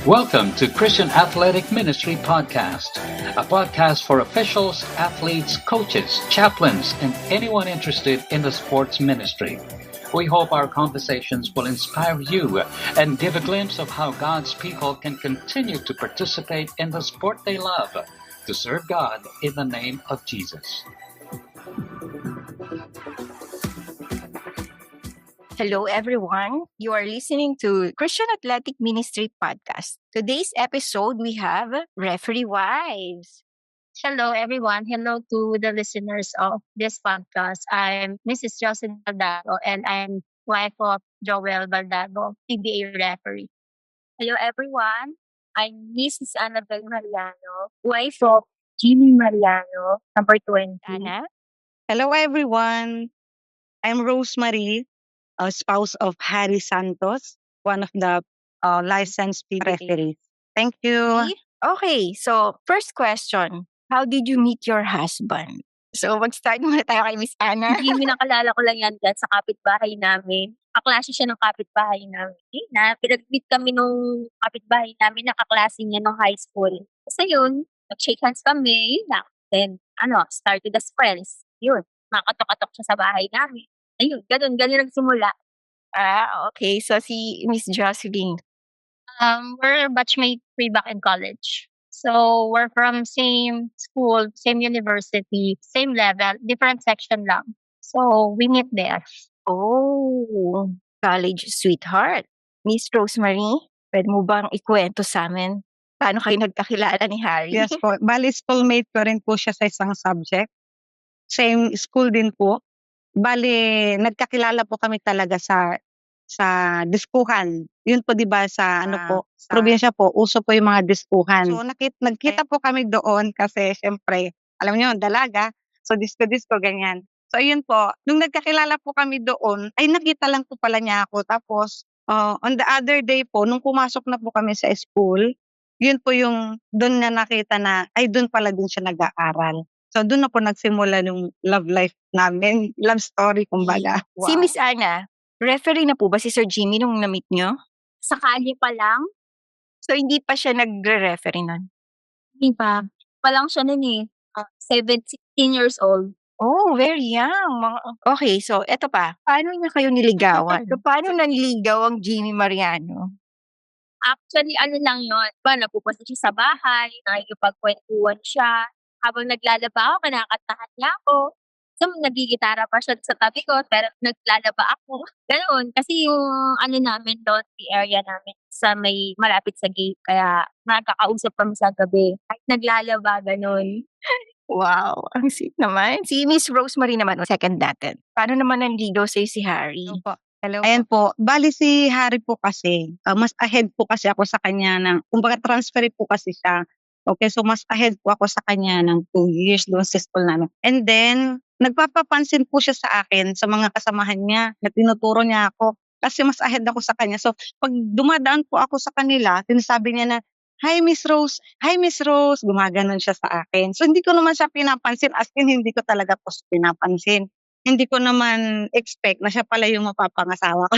Welcome to Christian Athletic Ministry Podcast, a podcast for officials, athletes, coaches, chaplains, and anyone interested in the sports ministry. We hope our conversations will inspire you and give a glimpse of how God's people can continue to participate in the sport they love, to serve God in the name of Jesus. Hello, everyone. You are listening to Christian Athletic Ministry Podcast. Today's episode, we have Referee Wives. Hello, everyone. Hello to the listeners of this podcast. I'm Mrs. Jocelyn Baldado, and I'm wife of Joel Baldado, PBA referee. Hello, everyone. I'm Mrs. Annabel Mariano, wife of Jimmy Mariano, number 20. Anna? Hello, everyone. I'm Rosemary, a spouse of Harry Santos, one of the licensed referees. Thank you. Okay, so first question. How did you meet your husband? So mag-start muna tayo kay Miss Anna. Jimmy, nakalala ko lang yan dyan sa kapitbahay namin. Kaklase siya ng kapitbahay namin. Pinag-meet kami nung kapitbahay namin, nakaklase niya nung high school. Kasi yun, nag-shake hands kami, yun lang. Then, started as friends. Yun, makatok-katok siya sa bahay namin. Ayun, ganun nagsimula. Okay. So si Miss Jocelyn. We're batchmate way back in college. So, we're from same school, same university, same level, different section lang. So, we meet there. Oh, college sweetheart. Miss Rosemary, pwede mo bang ikwento sa amin? Paano kayo nagkakilala ni Harry? Yes po. Bali, schoolmate ko rin po siya sa isang subject. Same school din po. Bali, nagkakilala po kami talaga sa diskuhan. Yun po 'di ba sa probinsya po, uso po yung mga diskuhan. So nagkita po kami doon kasi syempre, alam niyo, dalaga. So disco ganyan. So ayun po, nung nagkakilala po kami doon, ay nakita lang po pala niya ako. Tapos on the other day po, nung pumasok na po kami sa school, yun po yung doon na nakita na ay doon pala din siya nag-aaral. So doon na po nagsimula yung love life namin, love story kumbaga. Si Miss Anna, referee na po ba si Sir Jimmy nung na-meet nyo? Sakali pa lang, So hindi pa siya nagre-referee nun? hindi pa lang siya nun 17 years old. Oh, very young. Okay, so eto pa. Paano niya kayo niligawan? So paano nanligaw ang Jimmy Mariano? Actually, lang yun, napupunta siya sa bahay, nakikipagkwentuhan siya. Habang naglalaba ako, kinakantahan niya ako. So, nagigitara pa siya sa tabi ko, pero naglalaba ako. Ganoon. Kasi yung namin doon, the area namin, sa may malapit sa gate. Kaya nakakausap kami sa gabi. Kahit naglalaba, ganoon. Wow, ang sweet naman. Si Miss Rosemary naman, second natin. Paano naman nanligaw sa'yo si Harry? Hello. Ayan po, bali si Harry po kasi, mas ahead po kasi ako sa kanya kumbaga transfer po kasi siya. Okay, so mas ahead po ako sa kanya ng 2 years doon sa school namin. And then, nagpapapansin po siya sa akin, sa mga kasamahan niya, na tinuturo niya ako. Kasi mas ahead ako sa kanya. So, pag dumadaan po ako sa kanila, sinasabi niya na, Hi Miss Rose, gumaganon siya sa akin. So, hindi ko naman siya pinapansin, as in, hindi ko talaga po siya pinapansin. Hindi ko naman expect na siya pala yung mapapangasawa ko.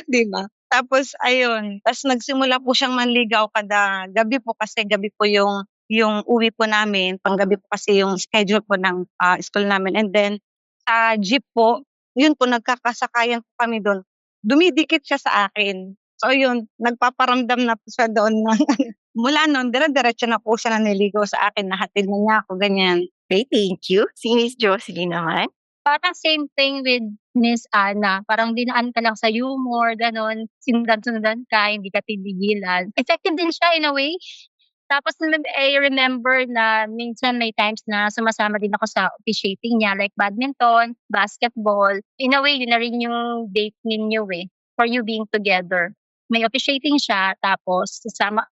Di ba? Tapos, ayun. Tapos, nagsimula po siyang manligaw kada gabi po kasi gabi po yung uwi po namin. Panggabi po kasi yung schedule po ng school namin. And then, sa jeep po, yun po, nagkakasakayan po kami doon. Dumidikit siya sa akin. So, yun, nagpaparamdam na po siya doon. Mula noon, dire-diretso na po siya naniligaw sa akin. Nahatid na niya ako, ganyan. Okay, thank you. Si Miss Jocelyn naman. Parang same thing with Miss Anna. Parang dinaan ka lang sa humor, gano'n. Sinundan-sundan ka, hindi ka tinigilan. Effective din siya in a way. Tapos I remember na minsan may times na sumasama din ako sa officiating niya, like badminton, basketball. In a way, yun na rin yung date ninyo for you being together. May officiating siya, tapos isasama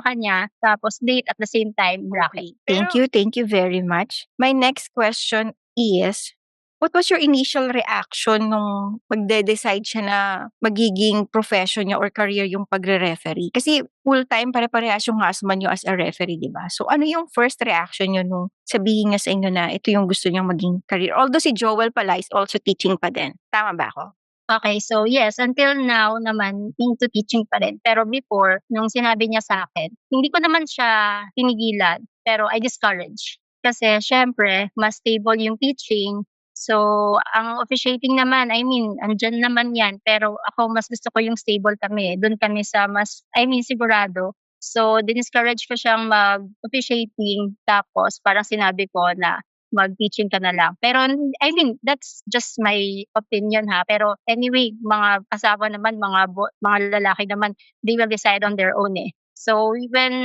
ka niya, tapos date at the same time, bracket. Thank you very much. My next question is, what was your initial reaction nung magde-decide siya na magiging profession niya or career yung pagre-referee? Kasi full-time pare-parehas yung husband niyo as a referee, di ba? So ano yung first reaction niyo nung sabihin niya sa inyo na ito yung gusto niyang maging career? Although si Joel pala is also teaching pa din. Tama ba ako? Okay, so yes, until now naman into teaching pa rin. Pero before, nung sinabi niya sa akin, hindi ko naman siya tinigilan, pero I discourage. Kasi siyempre, mas stable yung teaching. So, ang officiating naman, I mean, andiyan naman yan. Pero ako, mas gusto ko yung stable kami. Doon kami sa mas, I mean, sigurado. So, diniscourage ko siyang mag-officiating. Tapos, parang sinabi ko na mag-teaching ka na lang. Pero I mean, that's just my opinion ha. Pero anyway, mga asawa naman, mga lalaki naman, they will decide on their own eh. So when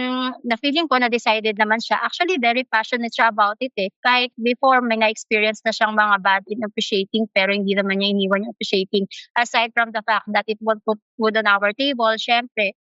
na-feeling ko na decided naman siya, actually very passionate siya about it eh. Kahit before may na-experience na siyang mga bad in officiating pero hindi naman niya iniwan yung officiating. Aside from the fact that it would put food on our table, syempre,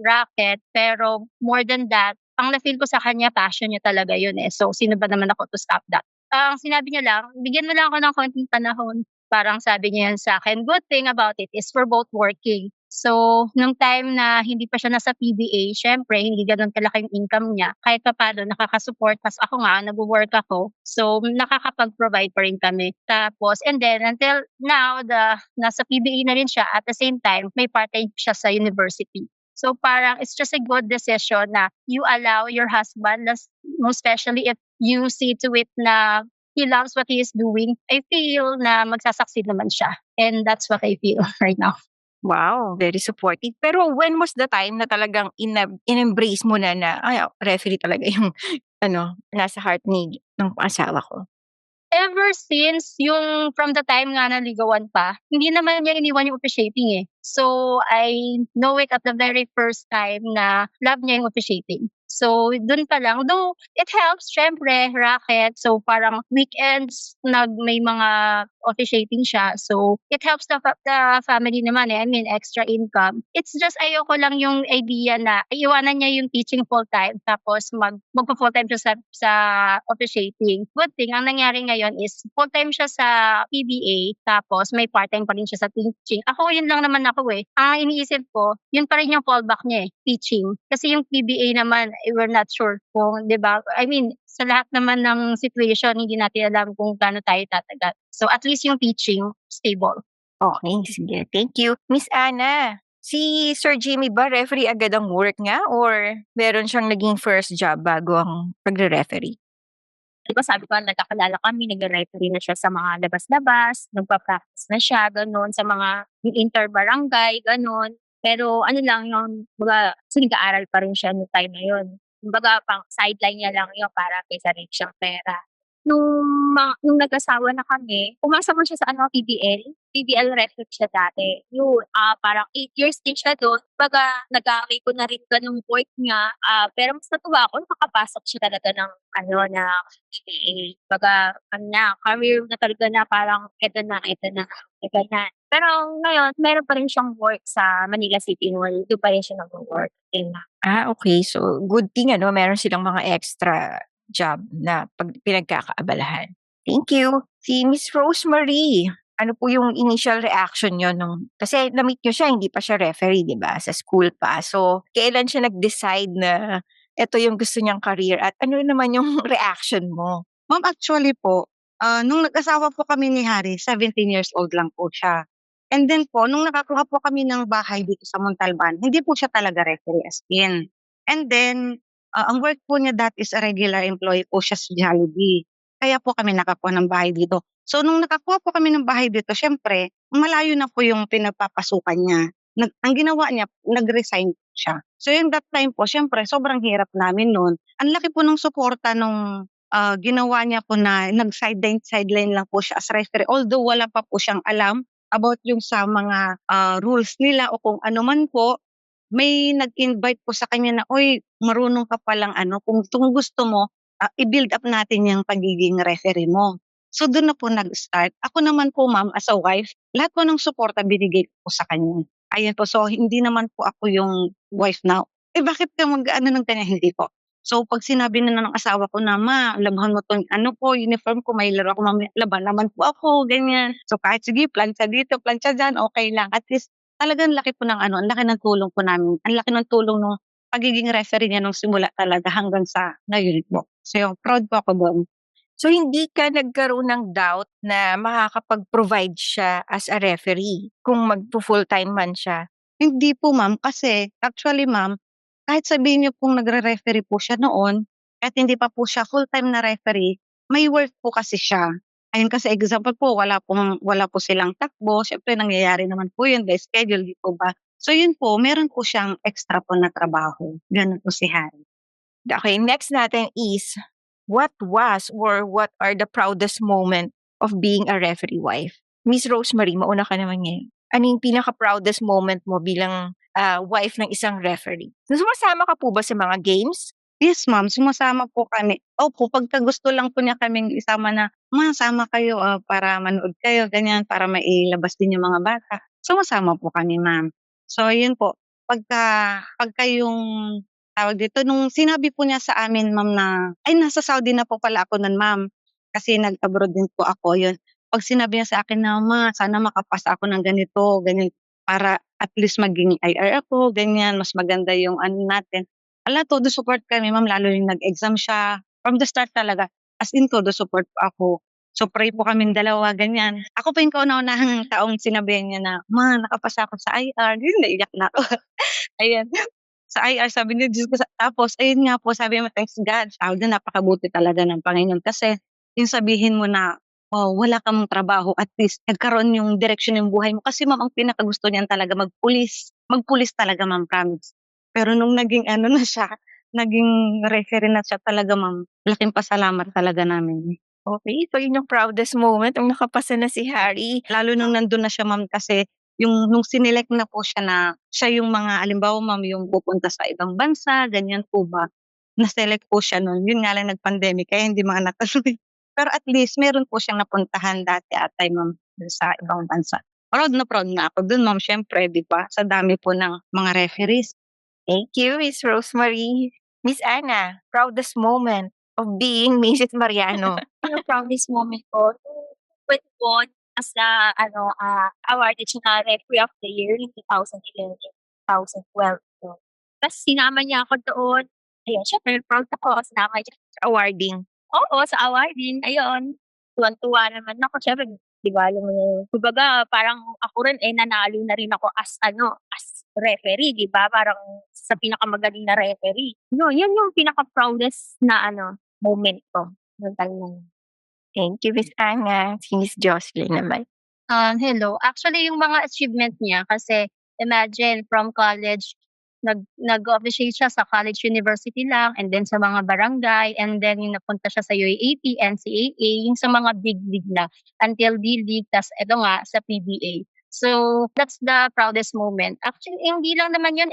racket, pero more than that, ang na-feel ko sa kanya, passion niya talaga yun eh. So, sino ba naman ako to stop that? Ang sinabi niya lang, bigyan mo lang ako ng konting panahon. Parang sabi niya yan sa akin, good thing about it is we're both working. So, nung time na hindi pa siya nasa PBA, syempre, hindi ganun kalaki yung income niya. Kahit pa paano, nakakasupport. Tapos ako nga, nag-work ako. So, nakakapag-provide pa rin kami. Tapos, and then, until now, nasa PBA na rin siya. At the same time, may part-time siya sa university. So parang it's just a good decision na you allow your husband, most especially if you see to it na he loves what he is doing, I feel na magsasucceed naman siya. And that's what I feel right now. Wow, very supportive. Pero when was the time na talagang in-embrace mo na ay, referee talaga yung nasa heart ng asawa ko? Ever since yung from the time nga naligawan pa, hindi naman niya iniwan yung officiating eh. So, I know it at the very first time na love niya yung officiating. So, dun pa lang. Though, it helps, syempre, racket. So, parang weekends, may mga officiating siya. So, it helps the family naman eh. I mean, extra income. It's just ayoko lang yung idea na iwanan niya yung teaching full-time tapos magpo-full-time siya sa officiating. Good thing, ang nangyari ngayon is full-time siya sa PBA tapos may part-time pa rin siya sa teaching. Ako, yun lang naman ako eh. Ang iniisip ko, yun pa rin yung fallback niya eh, teaching. Kasi yung PBA naman, we're not sure kung, di ba? I mean, sa lahat naman ng situation, hindi natin alam kung gaano tayo tatagal. So, at least yung teaching, stable. Okay, sige. Thank you. Miss Ana, si Sir Jimmy ba referee agad ang work niya or meron siyang naging first job bago ang pagre-referee? Di ba sabi ko, nagkakilala kami, nag-referee na siya sa mga labas-labas, nagpa-practice na siya, ganun, sa mga inter-barangay, ganun. Pero ano lang yung, kasi nag-aaral pa rin siya noong time na yun. Kumbaga, pang sideline niya lang yun para kay sarili siyang pera. Nung nag-asawa na kami, umasa mo siya sa PBL referee siya dati. Yun, parang 8 years din siya doon. Kumbaga, nag-aamay ko na rin ganung work niya. Pero mas natuwa ako, nakapasok siya talaga ng PBA. Kumbaga, career na talaga na parang ito na, ganyan. Pero ngayon, meron pa rin siyang work sa Manila City Hall. Doon pa rin siya nag-work. Okay. So, good thing meron silang mga extra job na pinagkakaabalahan. Thank you. Si Miss Rosemary, ano po yung initial reaction niyo kasi na-meet niyo siya, hindi pa siya referee, di ba? Sa school pa. So, kailan siya nag-decide na ito yung gusto niyang career at ano naman yung reaction mo? Ma'am, actually po, nung nag-asawa po kami ni Harry, 17 years old lang po siya. And then po, nung nakakuha po kami ng bahay dito sa Montalban, hindi po siya talaga referee as in. And then, ang work po niya dati is a regular employee po siya sa Jollibee. Kaya po kami nakakuha ng bahay dito. So, nung nakakuha po kami ng bahay dito, syempre, malayo na po yung pinagpapasukan niya. Ang ginawa niya, nag-resign po siya. So, yung that time po, syempre, sobrang hirap namin noon. Ang laki po ng suporta nung ginawa niya po na nag-sideline lang po siya as referee. Although wala pa po siyang alam about yung sa mga rules nila o kung ano man po, may nag-invite po sa kanya na, "Uy, marunong ka palang kung gusto mo, i-build up natin yung pagiging referee mo." So doon na po nag-start. Ako naman po ma'am, as a wife, lahat po ng suporta binigay ko po sa kanya. Ayan po, so hindi naman po ako yung wife now, bakit ka mag-ano ng ganyan? Hindi po. So pag sinabi na ng asawa ko na, "Ma, labahan mo 'tong uniform ko, may laro ako mamaya." Laban naman po ako, ganyan. So kahit sige, plancha dito, plancha diyan, okay lang. At least talagang laki po ng ang laki ng tulong po namin. Ang laki ng tulong nung pagiging referee niya nung simula talaga hanggang sa ngayon po. So, proud po ako doon. So, hindi ka nagkaroon ng doubt na makakapag-provide siya as a referee kung magfu-full-time man siya? Hindi po ma'am, kasi actually ma'am, kahit sabihin niyo pong nagre-referee po siya noon, at hindi pa po siya full-time na referee, may work po kasi siya. Ayun, kasi example po, wala po silang takbo, siyempre nangyayari naman po yun by schedule, di po ba? So yun po, meron po siyang extra po na trabaho, gano'n po si Harry. Okay, next natin is, what was or what are the proudest moment of being a referee wife? Miss Rosemary, mauna ka naman ngayon. Ano yung pinaka-proudest moment mo bilang wife ng isang referee? Sumasama ka po ba sa mga games? Yes ma'am, sumasama po kami. Opo, pagka gusto lang po niya kaming isama na, "Ma, sama kayo, para manood kayo," ganyan, para mailabas din yung mga bata. Sumasama po kami ma'am. So yun po, pagka yung tawag dito, nung sinabi po niya sa amin ma'am na ay nasa Saudi na po pala ako nun ma'am, kasi nag-abroad din po ako, yun. 'Pag sinabi niya sa akin na, "Ma, sana makapasa ako ng ganito, ganyan, para at least maging IR ako," ganyan, mas maganda yung ano natin. Todo support kami ma'am, lalo yung nag-exam siya, from the start talaga, as in todo support po ako. So pray po kaming dalawa ganyan. Ako po yung kauna-unahang taong sinabihan niya na, "Ma, nakapasa ako sa IR." Yun, naiyak na ako. Ayan, sa IR sabi niya, Diyos ko tapos ayun nga po sabi mo, thanks God, sabi niya napakabuti talaga ng Panginoon, kasi yung sabihin mo na, wala kang trabaho, at least nagkaroon yung direksyon yung buhay mo. Kasi ma'am ang pinakagusto niyan talaga magpulis talaga ma'am, promise. Pero nung naging ano na siya, naging referee na siya, talaga ma'am, laking pasalamat talaga namin. Okay, so yun yung proudest moment nung nakapasa na si Harry. Lalo nung nandun na siya ma'am, kasi nung sinelect na po siya na siya yung mga halimbawa ma'am yung pupunta sa ibang bansa, ganyan po ba, na-select po siya nun. Yun nga lang nag-pandemic kaya hindi mga natuloy. Pero at least meron po siyang napuntahan dati atay ma'am, dun sa ibang bansa. Proud na proud nga ako dun ma'am, siyempre 'di ba, sa dami po ng mga referees. Thank you, Miss Rosemary. Miss Anna, proudest moment of being Mrs. Mariano? Yung proudest moment ko, nung when won as a awarded siya na Referee of the Year in 2011, 2012. So, tas sinama niya ako doon. Ayun, syempre proud ako sinama niya. Awarding. Oo, sa awarding, ayun. Tuwang-tuwa naman ako, syempre 'di ba alam mo yun, kumbaga parang ako rin, nanalo na rin ako as referee, 'di ba? Parang sa pinakamagaling na referee. Yun yung pinaka-proudest na moment ko nung time na yun. Thank you, Miss Anna. Si Miss Jocelyn naman. Hello. Actually, yung mga achievement niya kasi imagine from college, nag-officiate siya sa college university lang and then sa mga barangay and then yung napunta siya sa UAAP, NCAA, yung sa mga big league na until D-League, tas eto nga sa PBA. So, that's the proudest moment. Actually, hindi lang naman yun,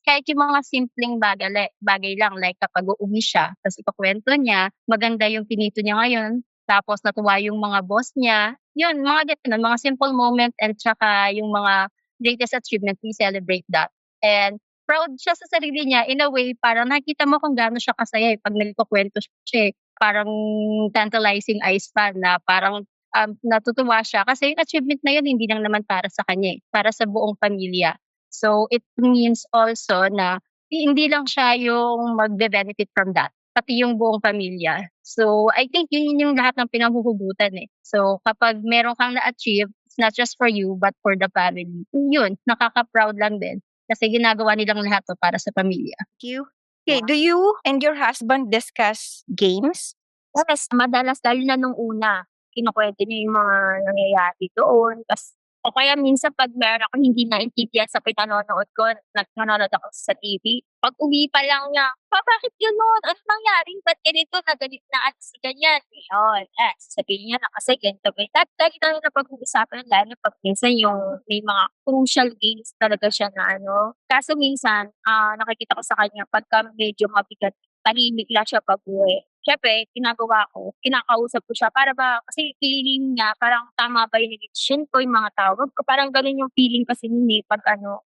kahit yung mga simpleng bagay lang, like kapag uuwi siya, tapos ikukwento niya, maganda yung pinito niya ngayon, tapos natuwa yung mga boss niya, yun, mga gano'n, mga simple moment and tsaka yung mga greatest achievement, we celebrate that. And proud siya sa sarili niya in a way, parang nakikita mo kung gaano siya kasaya, 'pag nagkukuwento siya, parang tantalizing eyes pa na parang, natutuwa siya kasi yung achievement na yun hindi lang naman para sa kanya, para sa buong pamilya. So, it means also na hindi lang siya yung magbe-benefit from that, pati yung buong pamilya. So, I think yun yung lahat ng pinanghuhugutan, eh. So, kapag meron kang na-achieve, it's not just for you but for the family. Yun, nakaka-proud lang din kasi ginagawa nilang lahat 'to para sa pamilya. Thank you. Okay, do you and your husband discuss games? Yes, madalas lalo na nung una, kinukuwento niya yung mga nangyayari doon o kaya minsan 'pag meron akong hindi naintindihan sa pinanonood ko, nanonood ako sa TV, pag-uwi pa lang niya, "Pa, bakit gano'n? Anong nangyari? Ba't ganito, nagalit na si ganyan?" Ayun, sasabihin niya na kasi ganito, ganyan. Lagi namin napag-uusapan lalo 'pag minsan yung may mga crucial games talaga siya na kaso minsan, nakikita ko sa kanya pagka medyo mabigat, tahimik lang siya pag-uwi. Siyempre ginagawa ko, kinakausap ko siya para ba kasi feeling niya parang tama ba yung decision ko, yung mga tawag ko, parang gano'n yung feeling kasi no'n, 'pag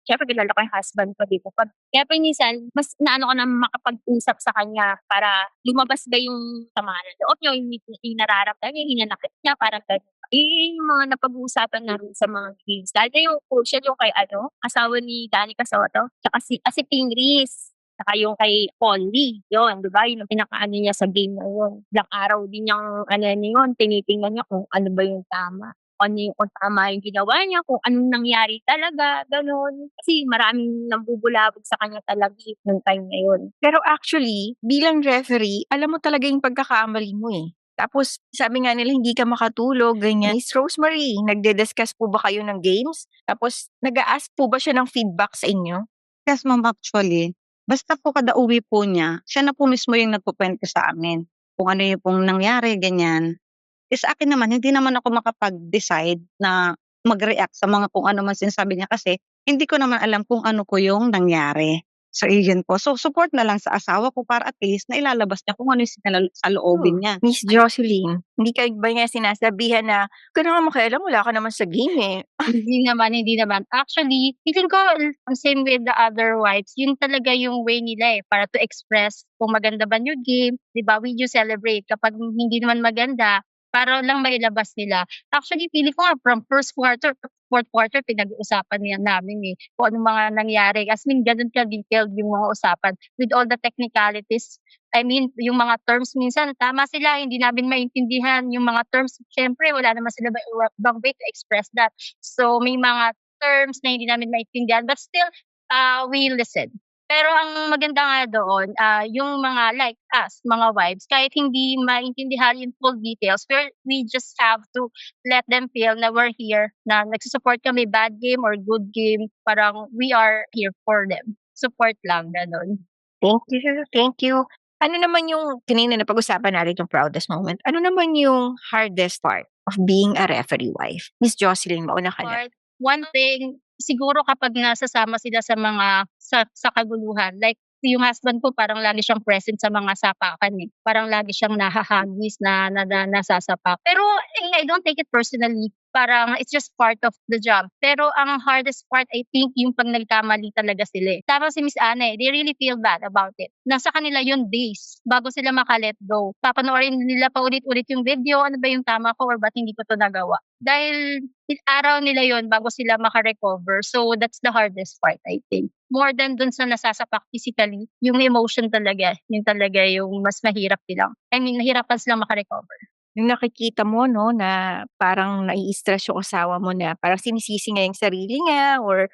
siyempre kilala ko yung husband ko, 'di ba, kaya minsan mas inaano ko na makapag-usap sa kanya para lumabas ba yung sama ng loob niya, yung nararamdaman niya, hinanakit niya, parang gano'n. Yung mga napag-uusapan namin sa mga games, lalo na yung crucial yung kay asawa ni Danny Cazotto, tsaka si Ping Reese. Saka yung kay Conley, yun, di ba? Yun ang pinakaano niya sa game na yun. Ilang araw din niyang ano yun, tinitingnan niya kung ano ba yung tama. Kung tama yung ginawa niya, kung anong nangyari talaga, gano'n. Kasi maraming nambubulabog sa kanya talaga nung time na yun. Pero actually, bilang referee, alam mo talaga yung pagkakamali mo eh. Tapos, sabi nga nila, hindi ka makatulog, ganyan. Miss Rosemary, nagde-discuss po ba kayo ng games? Tapos, nag-a-ask po ba siya ng feedback sa inyo? Yes, ma'am, actually. Basta po kada uwi po niya, siya na po mismo yung nagkukuwento sa amin kung ano yung pong nangyari, ganyan. Sa akin naman, hindi naman ako makapag-decide na mag-react sa mga kung ano man sinasabi niya kasi hindi ko naman alam kung ano po yung nangyari. So, iyon po. So, support na lang sa asawa ko para at least na ilalabas niya kung ano yung saloobin niya. Miss Jocelyn, hindi ka ba niya sinasabihan na, "Huwag ka na nga makialam, wala ka naman sa game eh." Hindi naman. Actually, feeling ko same with the other wives, yun talaga yung way nila para to express kung maganda ba yung game, 'di ba? We just celebrate. Kapag hindi naman maganda, para lang mailabas nila. Actually, feeling ko nga from first quarter to fourth quarter pinag-uusapan niya namin kung anong mga nangyari. As in, ganun ka-detailed yung mga usapan with all the technicalities. I mean, yung mga terms minsan, tama sila, hindi namin maintindihan yung mga terms. Siyempre, wala naman sila ibang way to express that. So, may mga terms na hindi namin maintindihan, but still, we listen. Pero ang maganda nga doon, yung mga like us, mga wives, kahit hindi maintindihan yung full details, we just have to let them feel na we're here, na nagsusupport kami, bad game or good game, parang we are here for them. Support lang, ganun. Thank you. Ano naman yung, kanina napag-usapan natin yung proudest moment, ano naman yung hardest part of being a referee wife? Miss Jocelyn, mauna ka na. One thing, siguro kapag nasasama sila sa mga sa kaguluhan, like yung husband ko parang lagi siyang present sa mga sapakan Parang lagi siyang nahahagis na nasasapak. Pero I don't take it personally. Parang it's just part of the job. Pero ang hardest part, I think, yung pag nagkamali talaga sila. Tama si Miss Anne, they really feel bad about it. Nasa kanila yung days bago sila maka-let go. Papanoorin nila pa ulit-ulit yung video, ano ba yung tama ko or ba't hindi ko to nagawa. Dahil araw nila yon bago sila maka-recover. So that's the hardest part, I think. More than dun sa nasasapak physically, yung emotion talaga, yung talaga yung mas mahirap silang. I mean, nahirapan silang maka-recover. Yung nakikita mo, no, na parang nai-stress yung asawa mo na parang sinisisi niya yung sarili niya or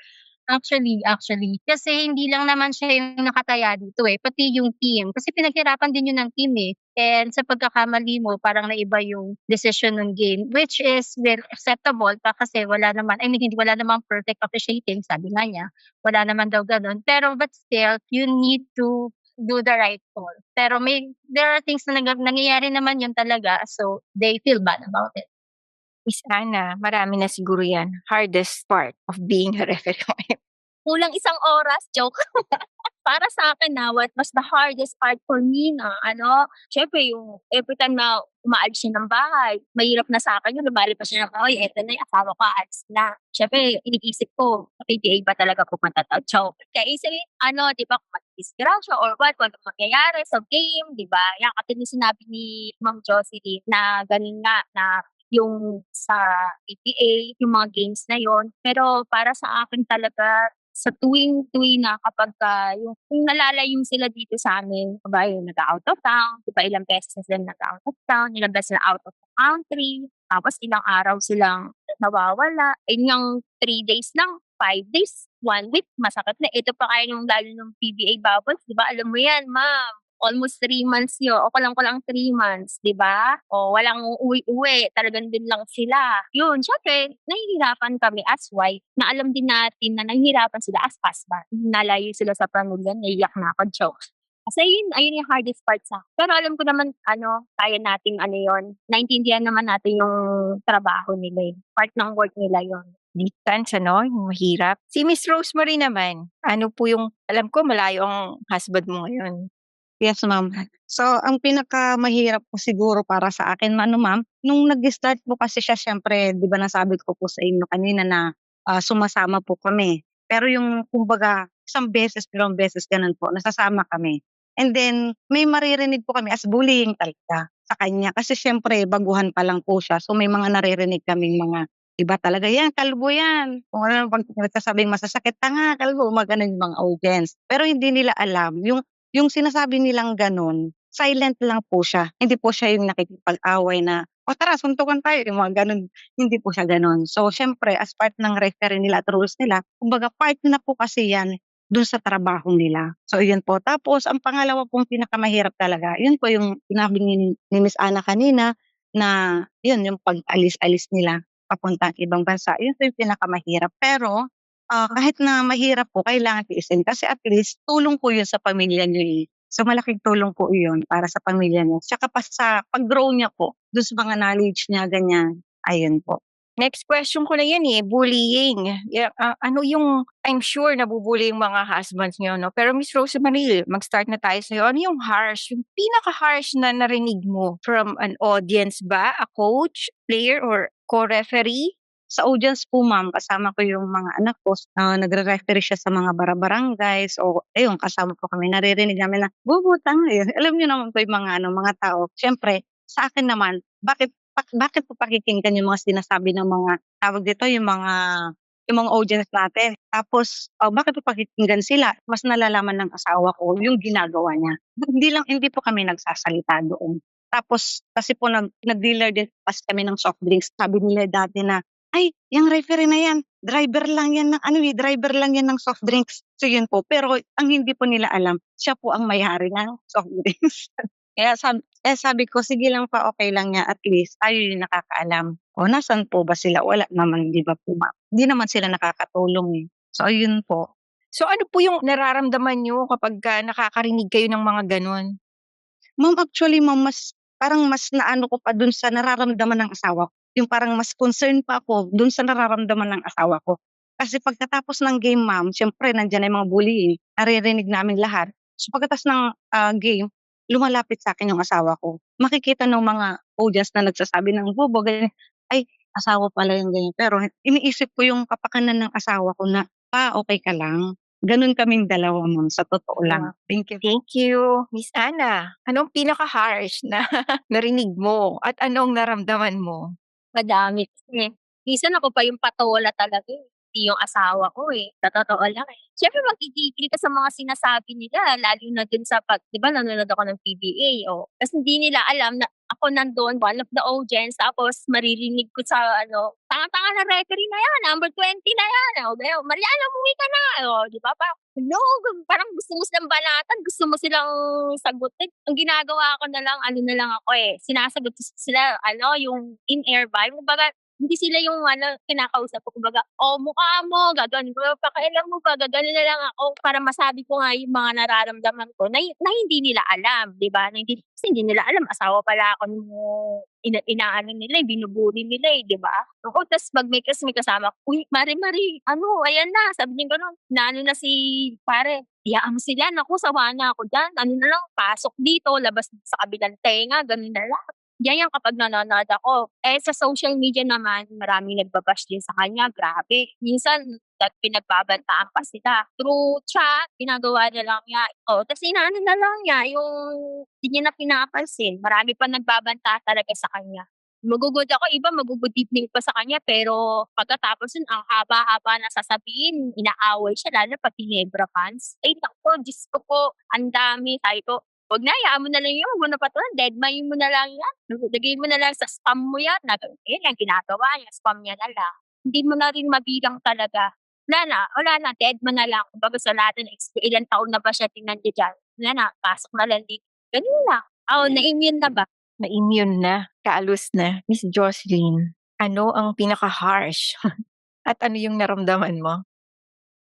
Actually. Kasi hindi lang naman siya yung nakataya dito pati yung team. Kasi pinaghirapan din yun ng team And sa pagkakamali mo, parang naiba yung decision ng game, which is well acceptable pa kasi wala namang perfect officiating, sabi nga niya. Wala naman daw ganun. Pero but still, you need to do the right call. Pero there are things na nangyayari naman yun talaga, so they feel bad about it. Miss Anna, marami na siguro yan. Hardest part of being a referee wife. Kulang isang oras, joke. Para sa akin what was the hardest part for me na syempre yung every time na umaalis siya ng bahay, mahirap na sa akin yun, lumali pa siya ng bahay, eto na yung asawa ko, aalis na. Syempre, iniisip ko, PTA ba talaga pupunta to? Joke. Kaya isipin, di ba, kung mag-disgrasya or what, kung ano mangyayari sa game, di ba? Yan, katulad sinabi ni Ma'am Jocelyn na ganun nga, na yung sa PTA, yung mga games na yon. Pero para sa akin talaga, sa tuwing na kapag yung nalalayo sila dito sa amin, ba yung nag-out of town, di ba ilang beses na sila nag-out of town, ilang beses na out of the country, tapos ilang araw silang nawawala, yung 3 days lang, 5 days, 1 week, masakit na. Ito pa kayo nung lalo ng PBA bubbles, di ba? Alam mo yan, ma'am. Almost 3 months yun. O kulang 3 months, di ba? O walang uwi-uwi. Talagang din lang sila. Yun, syempre, nahihirapan kami as wife na alam din natin na nahihirapan sila as husband. Nalayo sila sa pamilya, naiyak na ako, joke. Kasi ayun yung hardest part sa akin. Pero alam ko naman, kaya nating yun. Naintindihan naman natin yung trabaho nila. Part ng work nila yun. Distance, yung mahirap. Si Miss Rosemary naman, ano po yung, alam ko malayo ang husband mo ngayon. Yes, ma'am. So, ang pinakamahirap po siguro para sa akin, ma'am, nung nag-start po kasi siya, syempre, di ba nasabi ko po sa inyo kanina na sumasama po kami. Pero yung, kumbaga, isang beses, dalawang beses, ganun po, nasasama kami. And then, may maririnig po kami as bullying talaga sa kanya. Kasi syempre, baguhan pa lang po siya. So, may mga naririnig kaming mga iba talaga yan, kalbo yan. Kung ano pag nagsasabing masasakit tanga, kalbo, maganon yung mga audience. Pero hindi nila alam, yung sinasabi nilang ganon, silent lang po siya. Hindi po siya yung nakikipag-away na, o tara, suntukan tayo, yung mga ganon. Hindi po siya ganon. So, syempre, as part ng referee nila at rules nila, kumbaga part na po kasi yan dun sa trabaho nila. So, yun po. Tapos, ang pangalawa pong pinakamahirap talaga, yun po yung sinabi ni Miss Ana kanina, na yun, yung pag-alis-alis nila papuntang ibang bansa, yun po yung pinakamahirap. Pero, kahit na mahirap po, kailangan tiisin kasi at least tulong po yun sa pamilya niyo, eh. So, malaking tulong po yun para sa pamilya niya. Tsaka pa sa pag-grow niya po, dun sa mga knowledge niya, ganyan. Ayun po. Next question ko na yan bullying. Ano yung, I'm sure nabubully yung mga husbands niyo, no? Pero Miss Rosemary, mag-start na tayo sa'yo. Ano yung harsh, yung pinaka-harsh na narinig mo from an audience ba? A coach, player, or co-referee? Sa audience po, ma'am, kasama ko yung mga anak ko, nagre-referee siya sa mga barangays o ayun, kasama po kami. Naririnig namin na, bubutang, ayun. Alam niyo naman po yung mga tao. Siyempre, sa akin naman, bakit po pakikinggan yung mga sinasabi ng mga tawag dito, yung mga audience natin. Tapos, bakit po pakikinggan sila? Mas nalalaman ng asawa ko yung ginagawa niya. Hindi po kami nagsasalita doon. Tapos, kasi po nag-dealer din kasi kami ng soft drinks. Sabi nila dati na, ay, yung referee na yan, driver lang yan ng soft drinks. So yun po. Pero ang hindi po nila alam, siya po ang may-ari ng soft drinks. Kaya sabi ko, sige lang pa, okay lang niya. At least, tayo yung nakakaalam. O, nasan po ba sila? Wala naman, di ba po, ma'am? Hindi naman sila nakakatulong, eh. So, ayun po. So ano po yung nararamdaman niyo kapagka nakakarinig kayo ng mga gano'n? Ma'am, actually, ma'am, parang mas naano ko pa dun sa nararamdaman ng asawa ko. Yung parang mas concerned pa ako dun sa nararamdaman ng asawa ko. Kasi pagkatapos ng game, ma'am, siyempre nandiyan na yung mga bullying, naririnig namin lahat. So pagkatapos ng game, lumalapit sa akin yung asawa ko. Makikita ng mga audience na nagsasabi ng bobo, ganyan. Ay, asawa pala yung ganyan. Pero iniisip ko yung kapakanan ng asawa ko na, okay ka lang. Ganun kaming dalawa, ma'am, sa totoo lang. Thank you. Thank you. Miss Ana, anong pinaka-harsh na narinig mo at anong naramdaman mo? Madami kasi. Minsan ako pa yung patola talaga, hindi yung asawa ko, sa totoo lang, Siyempre magigigil ka sa mga sinasabi nila lalo na dun sa 'di ba nanonood ako ng PBA, ta's hindi nila alam na ako nandun, one of the audience, tapos maririnig ko sa "Tanga-tanga na referee na 'yan, number 20 na 'yan, Mariana umuwi ka na." 'Di ba no, parang gusto mo silang banatan, gusto mo silang sagutin. Ang ginagawa ko na lang na lang ako, sinasagot ko sila yung in-air vibe. Kumbaga hindi sila yung kinakausap ko. Kumbaga, mukha mo, gaganon ko, pakailan mo ba, gaganon na lang ako para masabi ko nga yung mga nararamdaman ko na hindi nila alam, 'di ba? Kasi hindi nila alam asawa pala ako nung inaano nila, binubuli nila, 'di ba? Oo, tas 'pag may kasama ko, "Uy, mare-mare, ayan na," sabi niya gano'n. Inaano na si pare, "Hayaan mo sila, naku sawa na ako diyan, na lang, pasok dito, labas sa kabilang tenga," gano'n na lang. Ganyan kapag nanonood ako. Sa social media naman, maraming nagba-bash din sa kanya, grabe. Minsan pinagbabantaan pa sila. Through chat, ginagawa niya lang niya. Tas inaano na lang niya, yung hindi niya na pinapansin. Marami pa nagbabanta talaga sa kanya. Magugod ako, iba magugod evening pa sa kanya, pero pagkatapos nun, ang haba-haba na sasabihin, inaaway siya, lalo pag Ginebra fans. Ay naku, Diyos ko po, ang dami. Sabi ko, "Wag na, hayaan mo na lang 'yan, wag mo na patulan, deadmine mo na lang 'yan, lagay mo na lang sa spam mo 'yan." Ayun ang ginagawa niya, spam niya na lang. Hindi mo na rin mabilang talaga. Wala na, dead mo na lang. Kumbaga sa lahat ng ilang taon na ba siya nandiya-diyan, wala na, pasok na lang dito. Gano'n lang. Na-immune na ba? Na-immune na, kaalos na. Miss Jocelyn, ano ang pinaka-harsh at ano yung naramdaman mo?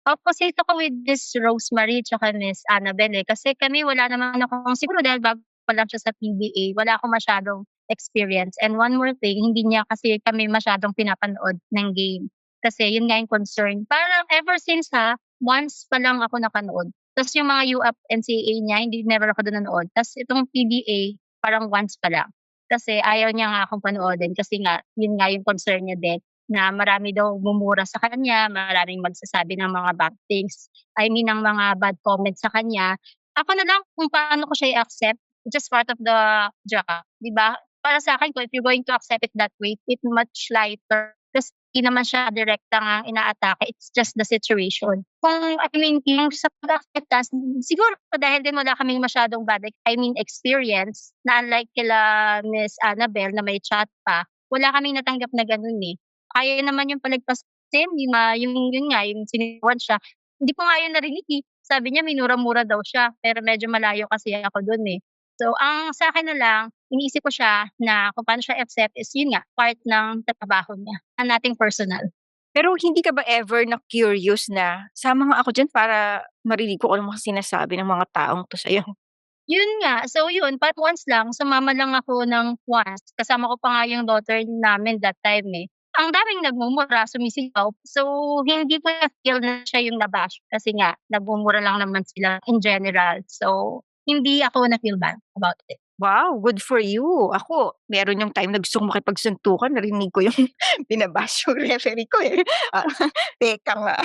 Opposite ako with Miss Rosemary tsaka Miss Annabelle, kasi kami wala naman akong siguro dahil bago pa lang siya sa PBA, wala akong masyadong experience. And one more thing, hindi niya kasi kami masyadong pinapanood ng game. Kasi yun nga yung concern. Parang ever since once pa lang ako nakanood. Tapos yung mga UAP NCAA niya, hindi never ako doon nanood. Tapos itong PBA, parang once pa lang. Kasi ayaw niya nga akong panoodin kasi nga, yun nga yung concern niya din na marami daw mumura sa kanya, maraming magsasabi ng mga bad things, ng mga bad comments sa kanya. Ako na lang kung paano ko siya i-accept, it's just part of the job, 'di ba? Para sa akin, kung if you're going to accept it that way, it's much lighter. Tapos Hindi naman siya direktang inaatake, it's just the situation. Yung sa pag-acceptance, siguro dahil din wala kaming masyadong experience na unlike kila Miss Annabel na may chat pa, wala kaming natanggap na gano'n, eh. Kaya naman yung palagpasin, yun nga, yung sinigawan siya. Hindi ko nga yun narinig, eh. Sabi niya minura-mura daw siya, pero medyo malayo kasi ako dun, eh. So, ang sa'kin na lang, iniisip ko siya na kung paano siya i-accept is yun nga, part ng trabaho niya, nothing personal. Pero hindi ka ba ever na-curious na, "Sama nga ako diyan para marinig ko kung ano mga sinasabi ng mga taong 'to sa'yo." Yun nga, so yun, but once lang, sumama lang ako ng once, kasama ko pa nga yung daughter namin that time, eh. Ang daming nagmumura, sumisigaw, so hindi ko na-feel na siya yung na-bash kasi nga nagmumura lang naman sila in general. So, hindi ako na-feel bad about it. Wow, good for you. Ako, meron yung time na gusto kong makipagsuntukan, narinig ko yung bina-bash yung referee ko, eh. Teka nga,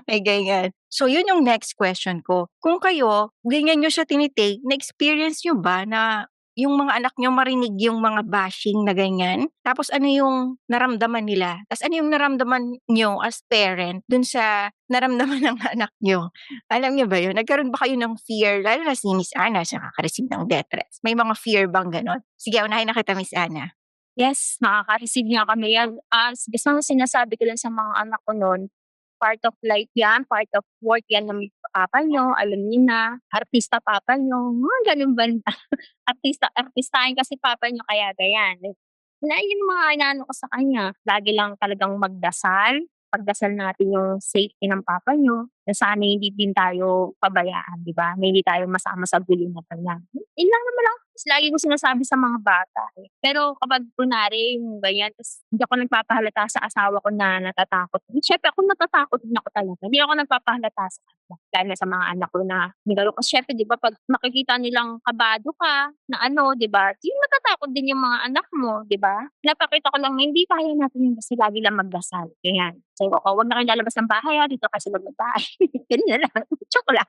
may ganyan. So, yun yung next question ko. Kung kayo, ganyan niyo siya na-experience niyo ba na yung mga anak niyo marinig yung mga bashing na ganyan? Tapos ano yung naramdaman nila? Tapos ano yung naramdaman niyo as parent dun sa naramdaman ng anak niyo? Alam niyo ba yun? Nagkaroon ba kayo ng fear? Lalo na si Miss Anna, siya nakaka-receive ng death threats. May mga fear bang ganon? Sige, unahin na kita, Miss Anna. Yes, nakaka-receive nga kami yan. Gusto mo sinasabi ko lang sa mga anak ko noon, part of life yan, part of work yan ng papa nyo, alam niyo na, artista papa nyo, mga ganun banda. Artistahin kasi papa nyo kaya gayan. Na yun yung mga inaano ko sa kanya, lagi lang talagang pagdasal natin yung safety ng papa nyo, na sana hindi din tayo pabayaan, di ba? Na hindi tayo masama sa gulo na ganyan. Yun lang naman lang, lagi ko sinasabi sa mga bata. Eh. Pero kapag kunwari yung ganyan, tapos hindi ako nagpapahalata sa asawa ko na natatakot. Siyempre ako natatakot din ako talaga. Hindi ako nagpapahalata sa kanila. Lalo sa mga anak ko na nagalo. Kasi syempre, di ba, pag makikita nilang kabado ka na ano, di ba, yung natatakot din yung mga anak mo, di ba? Napakita ko lang na hindi kaya natin yung kasi lagi lang magdasal. Ganyan. Sabi ko, huwag na kayo lalabas ng bahay, dito kasi magbabahay. Ganyan na lang. Choke lang.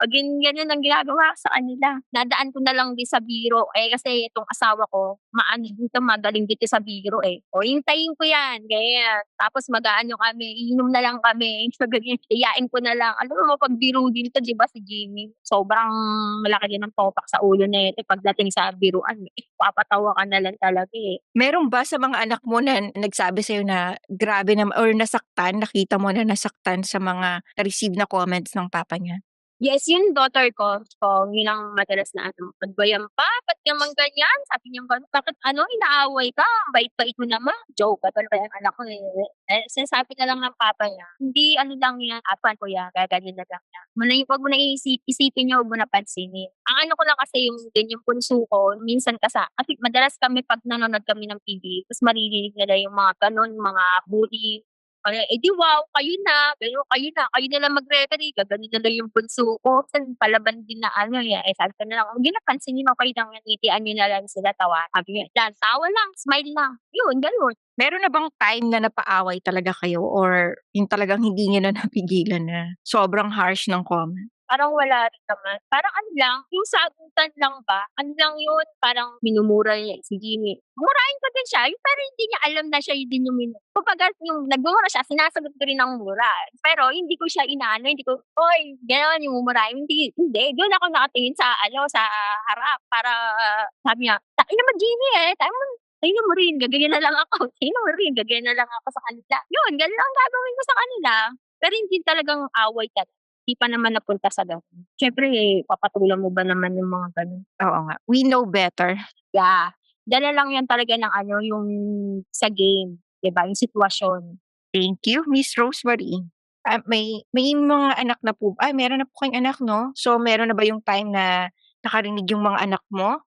Pag ganyan ang ginagawa ko sa kanila. Nadaan ko na lang din sa biro. Kasi itong asawa ko, magaling dito sa biro eh. O, hintayin ko yan. Ganyan. Tapos mag-aano kami, inom na lang kami. Iyain ko na lang. Alam mo, pag biro dito, di ba si Jimmy? Sobrang malaki din ang topak sa ulo na ito. Pagdating sa biruan, papatawa ka na lang talaga eh. Meron ba sa mga anak mo na nagsabi sa'yo na grabe na or nasaktan, nakita mo na nasaktan sa mga receive na comments ng papa niya? Yes, yung daughter ko, so yun ang madalas na "Ba't pa? Ba't naman ganyan?" Sabi niya gano'n, "Bakit inaaway ka? Ang bait-bait mo naman." Joke, gano'n pa yung anak ko eh. Sinasabi na lang ng papa niya, "Hindi lang yan, apan ko yan, gaganyan na lang yan. Huwag mo na isipin niya, huwag mo na pansinin." Ang ano ko lang kasi yung punso ko, minsan kasi madalas kami pag nanonood kami ng TV, tapos maririnig nila yung mga gano'n, mga bully. Di wow, kayo na lang magre-referee, gaganon na lang yung bunso ko, minsan palaban din na sabi ko na lang, "Huwag niyo na pansinin, okey lang yan, ngitian niyo na lang sila, sabi niya, tawa lang, smile lang." Yun, gano'n. Meron na bang time na napaaway talaga kayo or yung talagang hindi niyo na napigilan na sobrang harsh ng comment? Parang wala rin naman. Parang lang, yung sagutan lang ba, yun, parang minumura niya si Jimmy. Murahin ko din siya, yung pero hindi niya alam na siya din yung kumbaga yung nagmumura siya, sinasagot ko rin ng mura. Pero hindi ko siya inaano, hindi ko, "Oy, gano'n yung mumurahin." Hindi. Doon ako nakatingin sa harap para sabi niya, "Tangina mo Jimmy tingnan mo rin, gaganyan na lang ako. Tingnan mo rin, gaganyan na lang ako sa kanila." Yun, gano'n ang gagawin ko sa kanila. Pero hindi talagang away talaga. Di pa naman napunta sa gano'n. Siyempre papatulan mo ba naman yung mga gano'n? Oo nga, we know better. Yeah, dala lang yan talaga ng yung sa game, 'di ba, yung sitwasyon. Thank you, Miss Rosemary. May mga anak na po meron na po kayong anak 'no? So meron na ba yung time na nakarinig yung mga anak mo?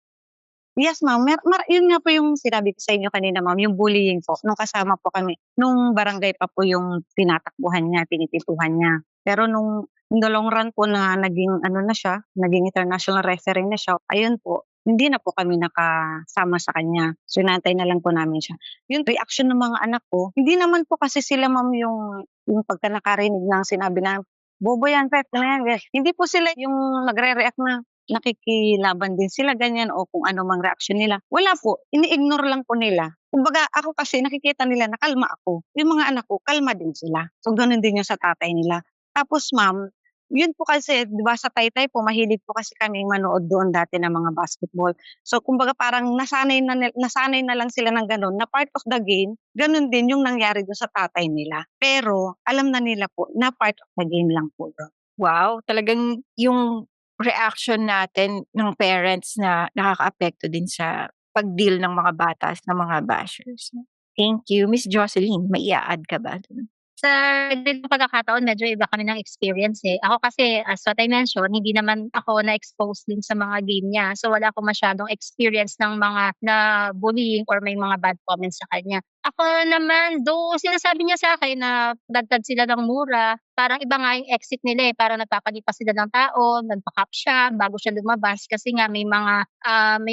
Yes, ma'am. Yun nga po yung sinabi ko sa inyo kanina, ma'am, yung bullying po nung kasama po kami. Nung barangay pa po yung tinatakbuhan niya, tinitipuhan niya. Pero nung in the long run po na naging na siya, naging international referee na siya, ayun po, hindi na po kami nakasama sa kanya. So, inaantay na lang po namin siya. Yung reaction ng mga anak ko, hindi naman po kasi sila, ma'am, yung pagka nakarinig ng sinabi na, "Bobo yan, Pep, na yan." Hindi po sila yung nagre-react na, nakikilaban din sila ganyan o kung ano mang reaksyon nila. Wala po, ini-ignore lang po nila. Kumbaga ako kasi nakikita nila na kalma ako. Yung mga anak ko, kalma din sila. So gano'n din yung sa tatay nila. Tapos ma'am, yun po kasi 'di ba sa Taytay po mahilig po kasi kaming manood doon dati ng mga basketball. So kumbaga parang nasanay na lang sila ng gano'n na part of the game, gano'n din yung nangyari do'n sa tatay nila. Pero alam na nila po na part of the game lang po yun. Wow, talagang yung reaction natin ng parents na nakakaapekto din sa pag-deal ng mga bata sa mga bashers. Thank you. Miss Jocelyn, may ia-add ka ba dun? Sa ganitong pagkakataon medyo iba kami ng experience, eh. Ako kasi as what I mentioned, hindi naman ako na-expose din sa mga game niya. So, wala akong masyadong experience ng mga na-bullying or may mga bad comments sa kanya. Ako naman, though sinasabi niya sa'kin na dagdag sila ng mura, parang iba nga yung exit nila, eh, parang nagpapalipas sila ng tao, nagpa-cap siya bago siya lumabas kasi nga may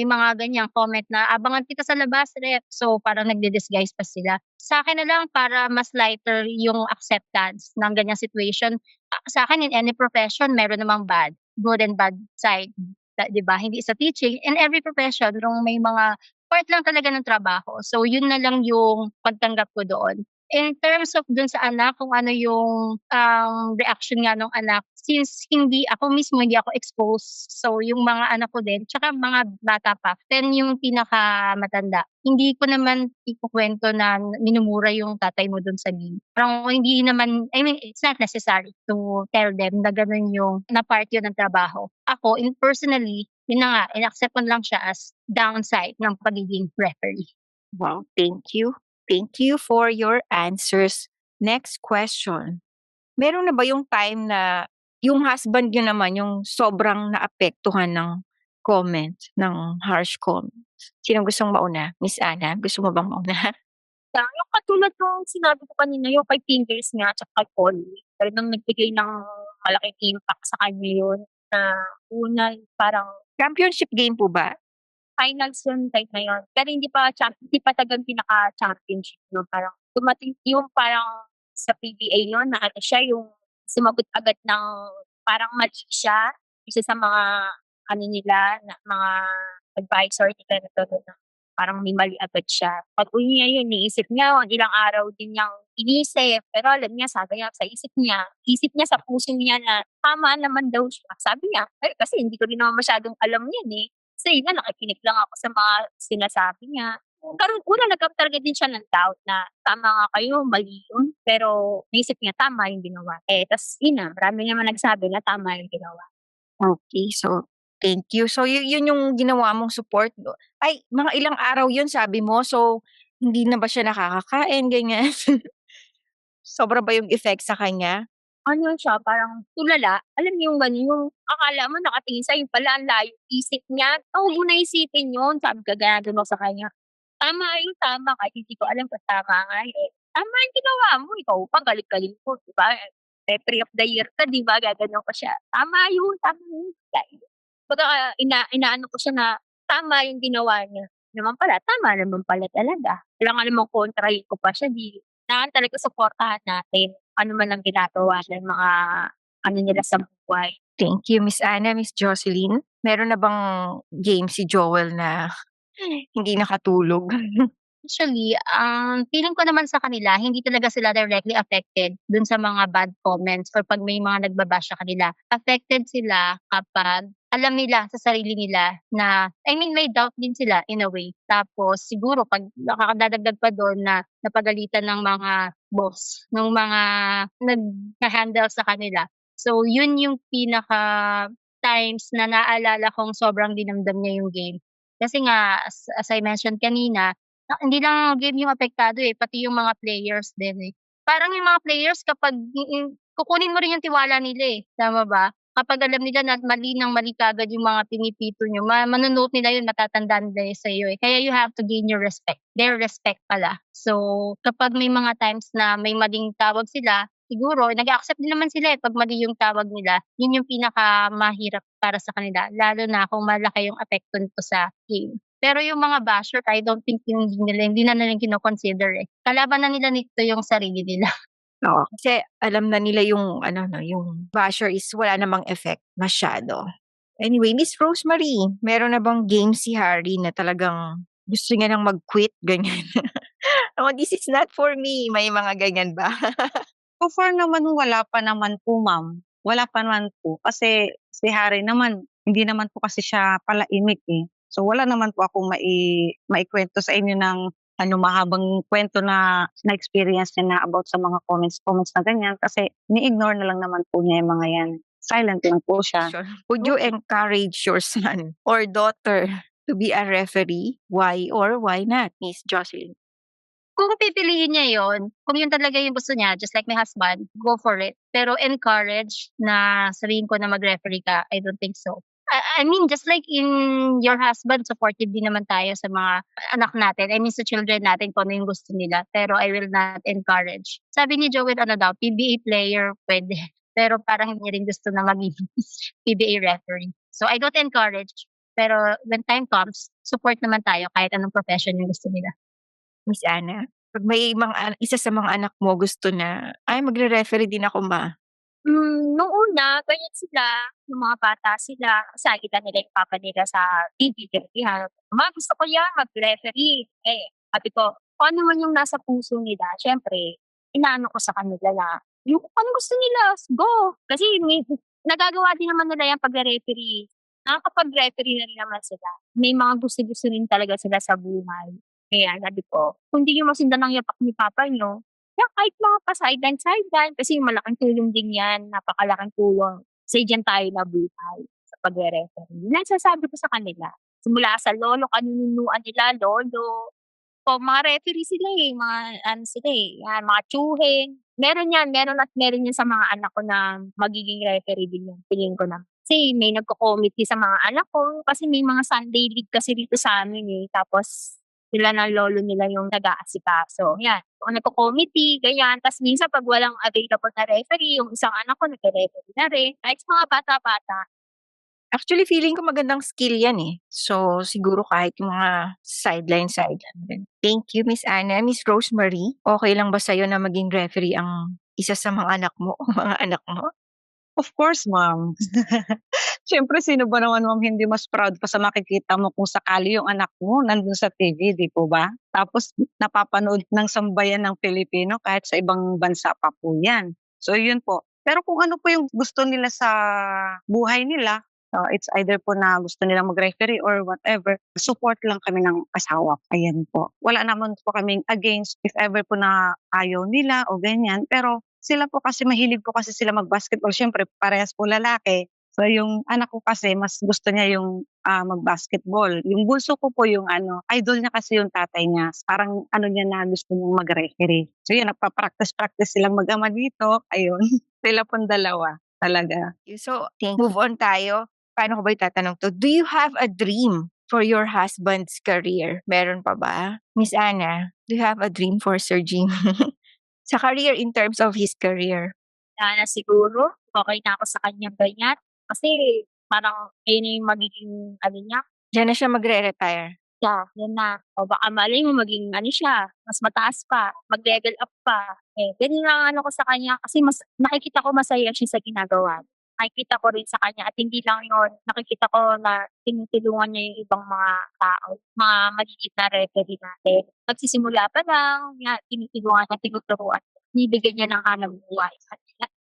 mga ganyang comment na, "Abangan kita sa labas ref." So, parang nagdi-disguise pa sila. Sa'kin na lang para mas lighter yung acceptance ng ganyang situation, sa'kin in any profession meron namang good and bad side, 'di ba? Hindi sa teaching, in every profession may mga part lang talaga ng trabaho. So, yun na lang yung pagtanggap ko doon. In terms of dun sa anak, kung ano yung, reaction nga nung anak, since ako mismo hindi ako exposed, so yung mga anak ko din, tsaka mga bata pa, 10 yung pinakamatanda. Hindi ko naman ikukuwento na minumura yung tatay mo dun sa game. Parang hindi naman, I mean, it's not necessary to tell them na ganun yung na part yun ng trabaho. Ako, personally, yun na nga, in-accept ko lang siya as downside ng pagiging referee. Wow, thank you. Thank you for your answers. Next question. Meron na ba yung time na yung husband niyo naman yung sobrang naapektuhan ng comment, ng harsh comments? Sinong gustong mauna? Miss Ana, gusto mo bang mauna? Yung katulad nung sinabi ko kanina, yung kay Fingers nga tsaka kay Polly, talagang nagbigay ng malaking impact sa kanya yun na una parang Championship game po ba? finals yun time na yun. Pero hindi pa talagang pinaka-championship, no? Parang dumating yung parang sa PBA yun na ano siya, yung sumagot agad ng parang mali siya. Isa sa mga ano nila, na mga advisor nila na to na parang may mali agad siya. Pag uwi niya yun, iniisip niya, ilang araw din niyang inisip. Pero alam niya, sabi niya sa isip niya sa puso niya na tama naman daw siya. Sabi niya, ay, kasi hindi ko rin naman masyadong alam yan eh. Kasi yun nga, nakikinig lang ako sa mga sinasabi niya. Karoon una nagkaroon talaga din siya ng doubt na tama nga kayo, mali yun. Pero naisip niya tama yung ginawa. Tas yun na, marami naman nagsabi na tama yung ginawa. Okay, so thank you. So yun yung ginawa mong support do ay mga ilang araw yun sabi mo, so hindi na ba siya nakakakain, ganyan? Sobra ba yung effect sa kanya? Ano siya, parang tulala. Alam niyo yung gano'n, yung akala mo nakatingin sa'yo, yun pala ang layo isip niya. Huwag mo na isipin yun, sabi ko gano'n sa kanya. Tama yun, tama kahit hindi ko alam kung tama nga eh. Tama yung ginawa mo, ikaw pa galit-galit mo, di ba? Referee of the year ka, di ba? Gaganon ko siya. Tama yun, tama yun. Baga inaano ko siya na tama yung ginawa niya. Tama naman pala talaga. Kailangan namang kontrahin ko pa siya, kailangan talaga suportahan natin ano man ang ginagawa ng mga ano nila sa buhay. Thank you, Miss Ana. Miss Jocelyn, meron na bang game si Joel na hindi nakatulog? Actually, feeling ko naman sa kanila, hindi talaga sila directly affected dun sa mga bad comments or 'pag may mga nagba-bash sa kanila. Affected sila kapag alam nila sa sarili nila na I mean, may doubt din sila in a way. Tapos siguro 'pag nakakadadagdag pa dun na napagalitan ng mga boss, nung mga nagha-handle sa kanila. So, yun yung pinaka-times na naalala kong sobrang dinamdam niya yung game. Kasi nga as I mentioned kanina, hindi lang game yung apektado, eh, pati yung mga players din, eh. Parang yung mga players kapag kukunin mo rin yung tiwala nila, eh, tama ba? Kapag alam nila na mali ng mali kaagad yung mga pinipito niyo, mano-note nila yun, matatandaan nila yun sa'yo, eh. Kaya you have to gain your respect, their respect pala. So, kapag may mga times na may maling tawag sila, siguro nag-a-accept din naman sila, eh, 'pag mali yung tawag nila. Yun yung pinakamahirap para sa kanila, lalo na kung malaki yung apekto nito sa game. Pero yung mga basher, I don't think hindi na nila kino-consider, eh. Kalaban na nila nito yung sarili nila. Oo, kasi alam na nila yung ano 'no, yung basher is wala namang effect masyado. Anyway, Miss Rosemary, meron na bang game si Harry na talagang gusto niya nang mag-quit, ganyan? Oh, this is not for me. May mga ganyan ba? So far naman wala pa naman po, ma'am. Wala pa naman po kasi si Harry naman hindi naman po kasi siya palaimik, eh. So wala naman po akong maikwento sa inyo ng ano, mahabang kwento na experience niya na about sa mga comments na ganyan kasi ni-ignore na lang naman po niya yung mga yan. Silent lang po siya. Sure. Would you encourage your son or daughter to be a referee? Why or why not, Miss Jocelyn? Kung pipiliin niya yon, kung yun talaga yung gusto niya, just like my husband, go for it. Pero encourage na sabihin ko na mag-referee ka, I don't think so. I mean, just like in your husband, supportive din naman tayo sa mga anak natin. I mean, sa children natin kung ano yung gusto nila. Pero I will not encourage. Sabi ni Joel, ano daw, PBA player, pwede. Pero parang hindi rin gusto na maging PBA referee. So I don't encourage. Pero when time comes, support naman tayo kahit anong profession yung gusto nila. Miss Ana? Pag may isa sa mga anak mo gusto na, ay magre-referee din ako, ma. Nung una, ganyan sila, nung mga bata sila, kasi nakikita nila yung papa nila sa TV, ganyan. Ma, gusto ko yan, mag-referee. Sabi ko, kung ano man yung nasa puso nila, syempre, inaano ko sa kanila na, yung kung ano gusto nila, go. Kasi nagagawa din naman nila yan pag-referee. Nakakapag-referee na rin naman sila. May mga gusto-gusto rin talaga sila sa buhay. Kaya sabi ko, kung di nyo masundan ang yapak ni papa nyo, kaya kahit mga pa-sideline, kasi malaking tulong din yan, napakalaking tulong sa diyan tayo nabuhay sa pagre-referee. Nasasabi ko sa kanila, simula sa lolo, kaninunuan nila, lolo, mga referee sila mga ano sila yan, mga tsuhin. Meron yan sa mga anak ko na magiging referee din yung tingin ko na. Kasi may nagko-committee sa mga anak ko, kasi may mga Sunday league kasi dito sa amin tapos sila ng lolo nila yung nag-aasikaso. Yan. Kung nagko-committee, ganyan. Tapos minsan pag walang available na referee, yung isang anak ko nag-referee na rin. Kahit sa mga bata-bata. Actually, feeling ko magandang skill yan eh. So, siguro kahit yung mga sideline din. Thank you, Miss Ana. Miss Rosemary, okay lang ba sa'yo na maging referee ang isa sa mga anak mo o mga anak mo? Of course, ma'am. Siyempre, sino ba naman, ma'am, hindi mas proud pa sa makikita mo kung sakali yung anak mo nandun sa TV, di po ba? Tapos napapanood ng sambayan ng Pilipino kahit sa ibang bansa pa po yan. So, yun po. Pero kung ano po yung gusto nila sa buhay nila, it's either po na gusto nilang mag-referee or whatever, support lang kami ng asawa. Ayan po. Wala naman po kaming against if ever po na ayaw nila o ganyan. Pero sila po kasi mahilig po kasi sila mag-basketball. Siyempre, parehas po lalaki. So, yung anak ko kasi mas gusto niya yung mag-basketball. Yung bunso ko po yung idol niya kasi yung tatay niya. Parang niya na gusto niyang mag-referee. So, yun, nagpa-practice silang mag-ama dito. Ayun, sila pong dalawa talaga. So, move on tayo. Paano ko ba itatanong to? Do you have a dream for your husband's career? Meron pa ba? Miss Ana, do you have a dream for Sir Jim? Sa career in terms of his career. Na siguro, okay na ako sa kanyang ganyan. Kasi parang yun na yung magiging niya. Diyan na siya magre-retire. Yeah, yun na. O baka malay mo maging siya, mas mataas pa, mag-level up pa. Ganyan lang ko sa kanya kasi mas nakikita ko masaya siya sa ginagawa. Nakikita ko rin sa kanya at hindi lang yun, nakikita ko na tinutulungan niya yung ibang mga tao, mga magiging na referee natin. Magsisimula pa lang, tinutulungan niya, tinuturuan. Bibigyan niya ng hanap buhay.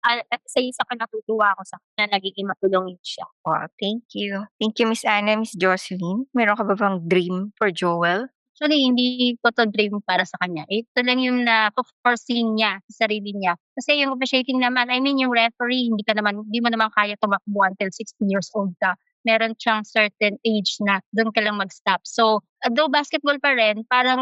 At sa isa ka natutuwa ako sa kanya, nagiging matulungin siya. Wow, thank you. Thank you, Miss Ana. Miss Jocelyn, meron ka ba bang dream for Joel? Actually, hindi ko to dream para sa kanya. Ito lang yung na-foresee niya sa sarili niya. Kasi yung officiating naman, I mean yung referee, hindi mo naman kaya tumakbo until 16 years old ka. Meron siyang certain age na doon ka lang mag-stop. So, though basketball pa rin, parang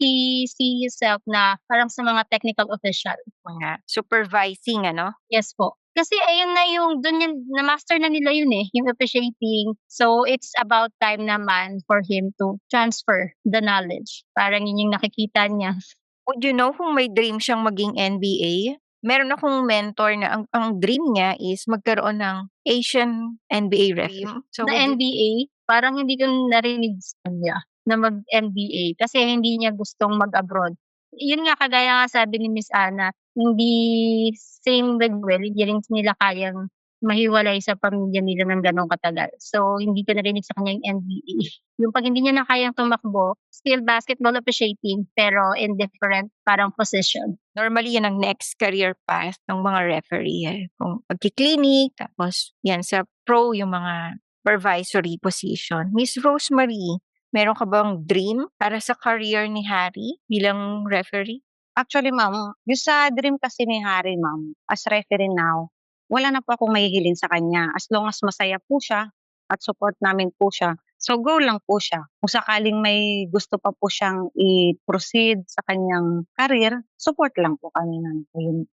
he see himself na parang sa mga technical official. Mga supervising, Yes po. Kasi ayun na doon yan, na-master na nila yun yung officiating. So, it's about time naman for him to transfer the knowledge. Parang yun yung nakikita niya. Would you know kung may dream siyang maging NBA? Meron akong mentor na ang dream niya is magkaroon ng Asian NBA referee. So, na NBA, parang hindi ko narinig sa kanya na mag-NBA kasi hindi niya gustong mag-abroad. Yun nga, kagaya nga sabi ni Miss Ana, hindi same with Will, hindi rin nila kayang mahiwalay sa pamilya nila ng gano'ng katagal. So, hindi ko narinig sa kanya yung NBA. Yung 'pag hindi niya na kayang tumakbo, still basketball officiating pero in different parang position. Normally, yan ang next career path ng mga referee. Kung pagki-clinic, tapos yan sa pro yung mga supervisory position. Miss Rosemary, meron ka bang dream para sa career ni Harry bilang referee? Actually, ma'am, yung sa dream kasi ni Harry, ma'am, as referee now, wala na po akong mahihilin sa kanya as long as masaya po siya at support namin po siya. So, go lang po siya. Kung sakaling may gusto pa po siyang i-proceed sa kanyang career, support lang po kami ng yun.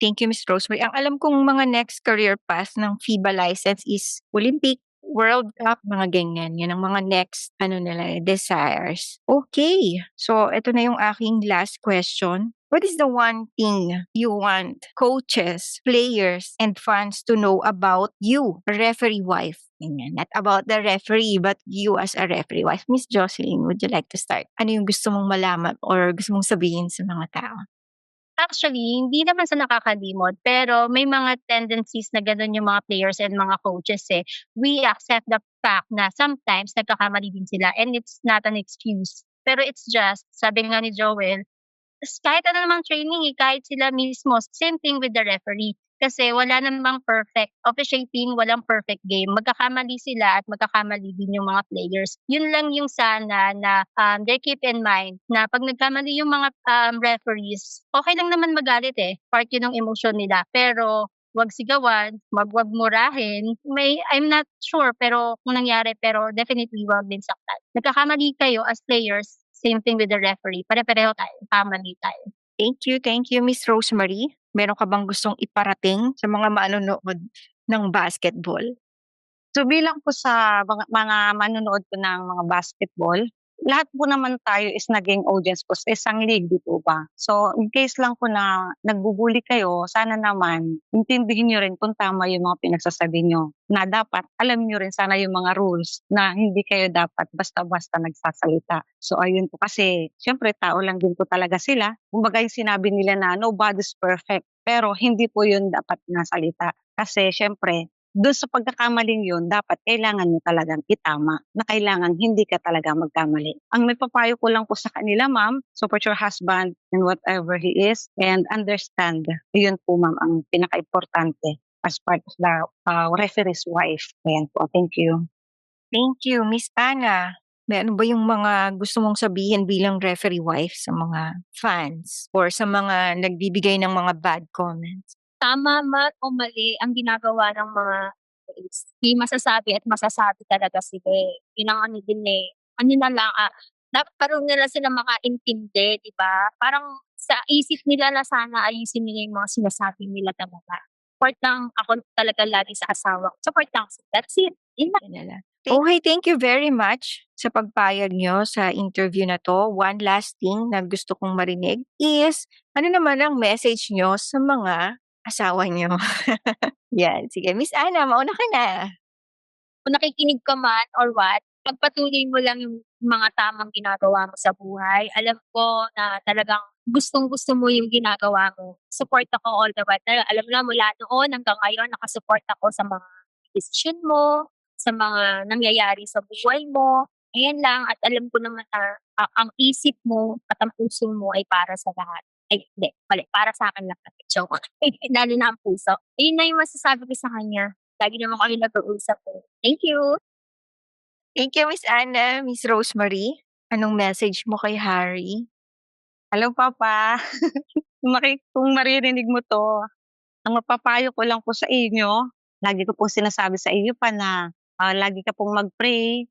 Thank you, Miss Rosemary. Ang alam kong mga next career path ng FIBA license is Olympic, World Cup, mga ganyan. Yan ang mga next, desires. Okay. So, ito na yung aking last question. What is the one thing you want coaches, players, and fans to know about you, referee wife? Ganyan. Not about the referee, but you as a referee wife. Miss Jocelyn, would you like to start? Ano yung gusto mong malaman or gusto mong sabihin sa mga tao? Actually, hindi naman sa nakakalimot, pero may mga tendencies na gano'n yung mga players and mga coaches, eh. We accept the fact na sometimes nagkakamali din sila and it's not an excuse. Pero it's just, sabi nga ni Joel, kahit ano namang training, kahit sila mismo, same thing with the referee. Kasi wala namang perfect officiating, walang perfect game. Magkakamali sila at magkakamali din yung mga players. Yun lang yung sana na they keep in mind na pag nagkamali yung mga referees, okay lang naman magalit eh. Part yun ng emosyon nila. Pero wag sigawan, wag murahin. I'm not sure pero kung nangyari, pero definitely wag din saktan. Nagkakamali kayo as players, same thing with the referee. Pare-pareho tayo, kamali tayo. Thank you, Miss Rosemary. Meron ka bang gustong iparating sa mga manonood ng basketball? So bilang po sa mga manonood po ng mga basketball, lahat po naman tayo is naging audience po sa isang league, di po ba? So in case lang po na nagbubuli kayo, sana naman intindihin niyo rin kung tama yung mga pinagsasabi niyo. Na dapat alam niyo rin sana yung mga rules na hindi kayo dapat basta-basta nagsasalita. So ayun po kasi syempre tao lang din po talaga sila. Kumbaga yung sinabi nila na nobody's perfect. Pero hindi po yun dapat na salita. Kasi syempre do'n sa pagkakamaling 'yun dapat kailangan mo talagang itama, na kailangan hindi ka talaga magkamali. Ang maipapayo ko lang po sa kanila, ma'am, support your husband in whatever he is and understand. Iyon po, ma'am, ang pinakaimportante as part of the referee's wife. Ayan po, thank you. Thank you, Miss Ana. Meron ba yung mga gusto mong sabihin bilang referee wife sa mga fans or sa mga nagbibigay ng mga bad comments? Tama man o mali ang ginagawa ng mga is di masasabi at masasabi talaga sila, eh. Yun ang ano din, eh, ano na lang, dapat parang nila sila makaintindi, 'di ba? Parang sa isip nila na sana ayusin nila yung mga sinasabi nila talaga. Support lang ako talaga lagi sa asawa ko, support lang sila, that's it, yun lang. Yun na lang. Okay, thank you very much sa pagpayag nyo sa interview na 'to. One last thing na gusto kong marinig is, ano naman ang message nyo sa mga asawa nyo? Yan, sige Miss Ana, mauna ka na. Kung nakikinig ka man or what, pagpatuloy mo lang yung mga tamang ginagawa mo sa buhay. Alam ko na talagang gustong-gusto mo yung ginagawa mo. Support ako all the way. Alam mo na mula noon hanggang ngayon, nakasupport ako sa mga decision mo, sa mga nangyayari sa buhay mo. Ayan lang at alam ko naman na ang isip mo at ang puso mo ay para sa lahat. Ay, hindi, mali. Para sa akin lang kasi. Joke. Lalo na ang puso. Ayun na yung masasabi ko sa kanya. Lagi naman kami nag-uusap eh. Thank you. Thank you, Miss Ana. Miss Rosemary, anong message mo kay Harry? Hello, Papa. Kung maririnig mo 'to, ang mapapayo ko lang po sa inyo, lagi ko pong sinasabi sa inyo pa na, lagi ka pong mag-pray,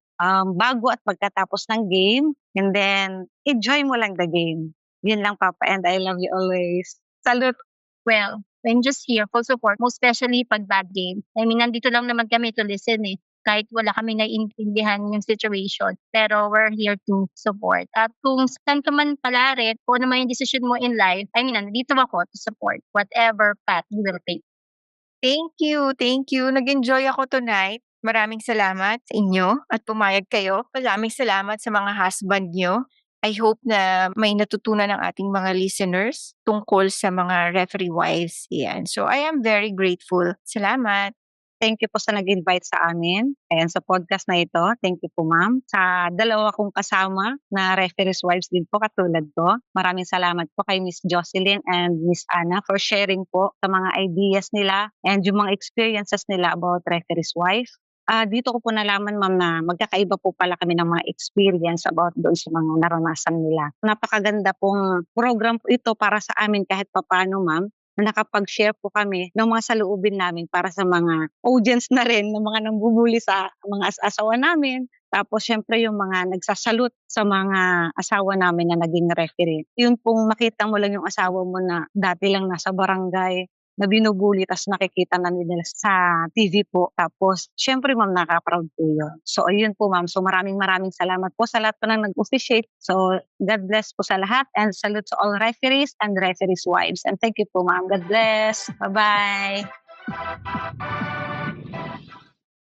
bago at pagkatapos ng game, and then enjoy mo lang the game. Yun lang, Papa, and I love you always. Salute. Well, I'm just here for support, most especially pag bad game. I mean, nandito lang naman kami to listen eh. Kahit wala kami naiintindihan yung situation. Pero we're here to support. At kung saan ka man palarit, kung ano man yung decision mo in life, I mean, nandito ako to support whatever path you will take. Thank you, thank you. Nag-enjoy ako tonight. Maraming salamat sa inyo at pumayag kayo. Maraming salamat sa mga husband nyo. I hope na may natutunan ng ating mga listeners tungkol sa mga referee wives. Yan. So I am very grateful. Salamat. Thank you po sa nag-invite sa amin and sa podcast na ito. Thank you po, ma'am. Sa dalawa kong kasama na referees wives din po katulad ko. Maraming salamat po kay Miss Jocelyn and Miss Anna for sharing po sa mga ideas nila and yung mga experiences nila about referees wife. Dito ko po nalaman, ma'am, na magkakaiba po pala kami ng mga experience about doon sa mga naranasan nila. Napakaganda pong program po ito para sa amin kahit papaano, ma'am, na nakapag-share po kami ng mga saloobin namin para sa mga audience na rin, ng mga nambubuli sa mga asawa namin. Tapos syempre yung mga nagsasalute sa mga asawa namin na naging referee. Yun pong makita mo lang yung asawa mo na dati lang nasa barangay, na binubuli, tapos nakikita na nila sa TV po. Tapos, syempre ma'am, naka-proud po yun. So, ayun po ma'am. So, maraming salamat po sa lahat po ng nag-officiate. So, God bless po sa lahat and salute to all referees and referees wives. And thank you po ma'am. God bless. Bye-bye.